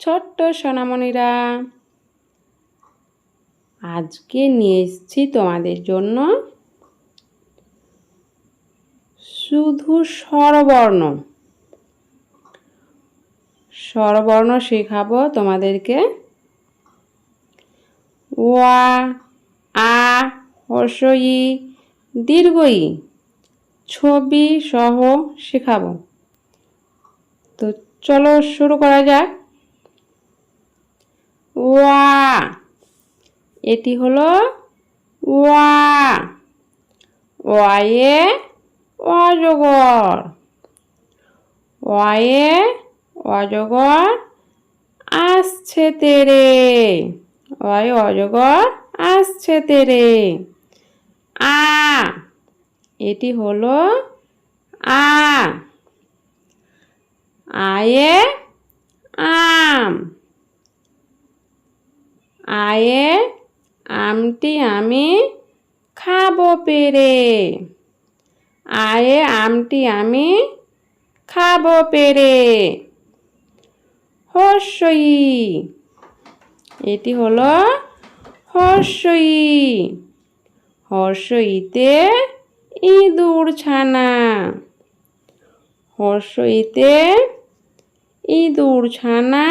ছোট্ট সোনামণিরা, আজকে নিয়ে এসেছি তোমাদের জন্য শুধু স্বরবর্ণ স্বরবর্ণ শেখাবো তোমাদেরকে। ওয়া, আ, হ্রস্ব ই, দীর্ঘ ই ছবি সহ শেখাবো। তো চলো শুরু করা যাক। ওয়া, এটি হলো ওয়া। ওয়ায়ে অজগর। ওয়ায়ে অজগর আসছে তেরে। ওয়ায়ে অজগর আসছে তেরে। আ, এটি হলো আ। আয়ে আম। আয়ে আমটি আমি খাবো পেরে। আয়ে আমটি আমি খাবো পেরে। হ্রস্ব ই, এটি হলো হ্রস্ব ই। হ্রস্ব ইতে ইঁদুর ছানা। হ্রস্ব ইতে ইঁদুর ছানা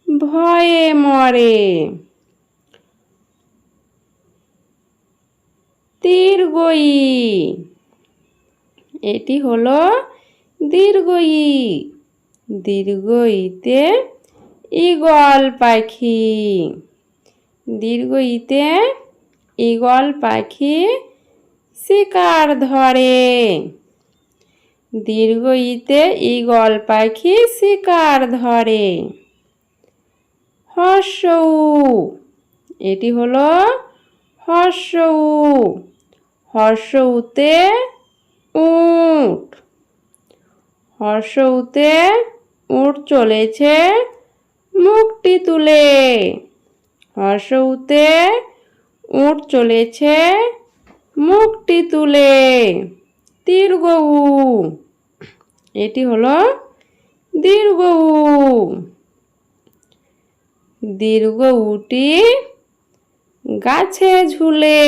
ভয়ে মরে। দীর্ঘ ই, এটি হলো দীর্ঘ ই। দীর্ঘ ইতে ঈগল পাখি। দীর্ঘ ইতে ঈগল পাখি শিকার ধরে। দীর্ঘ ইতে ঈগল পাখি শিকার ধরে। হ্রস্ব উ, এটি হলো হ্রস্ব উ। হ্রস্ব উতে উট। হ্রস্ব উতে উট চলেছে মুখটি তুলে। হ্রস্ব উতে উট চলেছে মুখটি তুলে। দীর্ঘ উ, এটি হলো দীর্ঘ উ। দীর্ঘ উটি গাছে ঝুলে।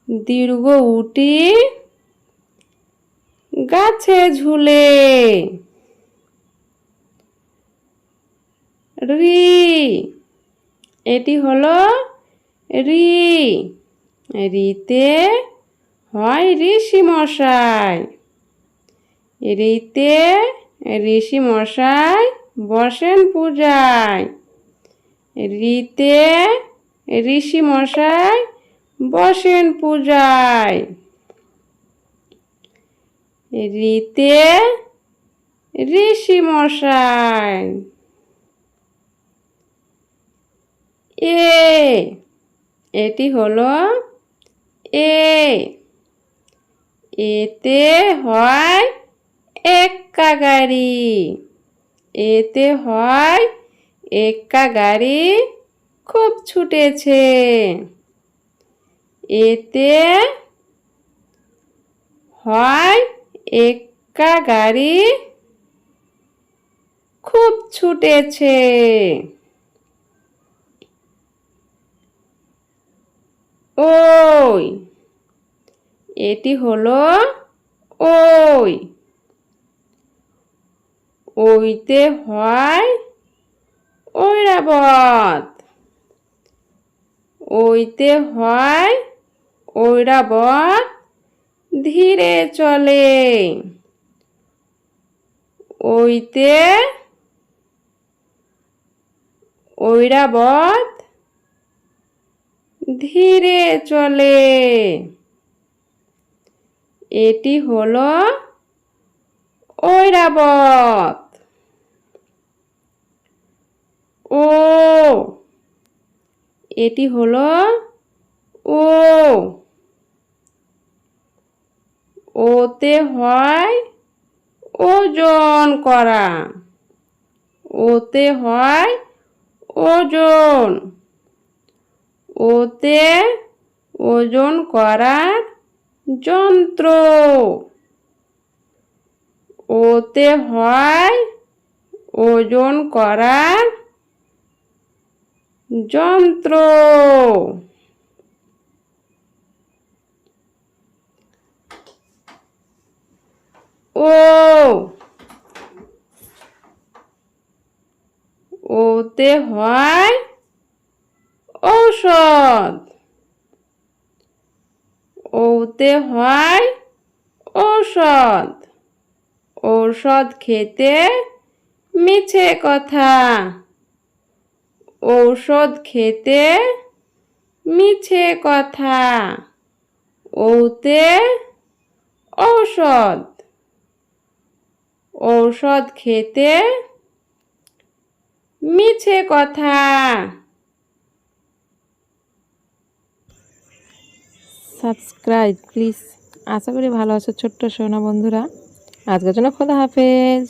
দীর্ঘ উটি গাছে ঝুলে। রি, এটি হলো রি। রিতে হয় ঋষি মশাই। রিতে ঋষি মশাই বসেন পূজায়। রিতে ঋষি মশাই বসেন পূজায়। রিতে ঋষি মশাই। এ, এটি হলো এ। এতে হয় এক্কা গাড়ি। এতে হয় এক্কা গাড়ি খুব ছুটেছে। এতে হয় এক্কা গাড়ি খুব ছুটেছে। ওই, এটি হলো ওই। ওইতে হয় ঐরাবত। ওইতে হয় ঐরাবত ধীরে চলে। ওইতে ঐরাবত ধীরে চলে। এটি হলো ঐরাবত। ও, এটি হলো ও। ওতে হয় ওজন করা। ওতে হয় ওজন। ওতে ওজন করার যন্ত্র। ওতে হয় ওজন করার যন্ত্র। ওতে হয় ঔষধ। ওতে হয় ঔষধ। ঔষধ খেতে মিছে কথা। ঔষধ খেতে মিছে কথা। ওতে ঔষধ। ঔষধ খেতে মিছে কথা। Subscribe please. আশা করি ভালো আছো ছোট্ট সোনা বন্ধুরা। আজকের জন্য খোদা হাফেজ।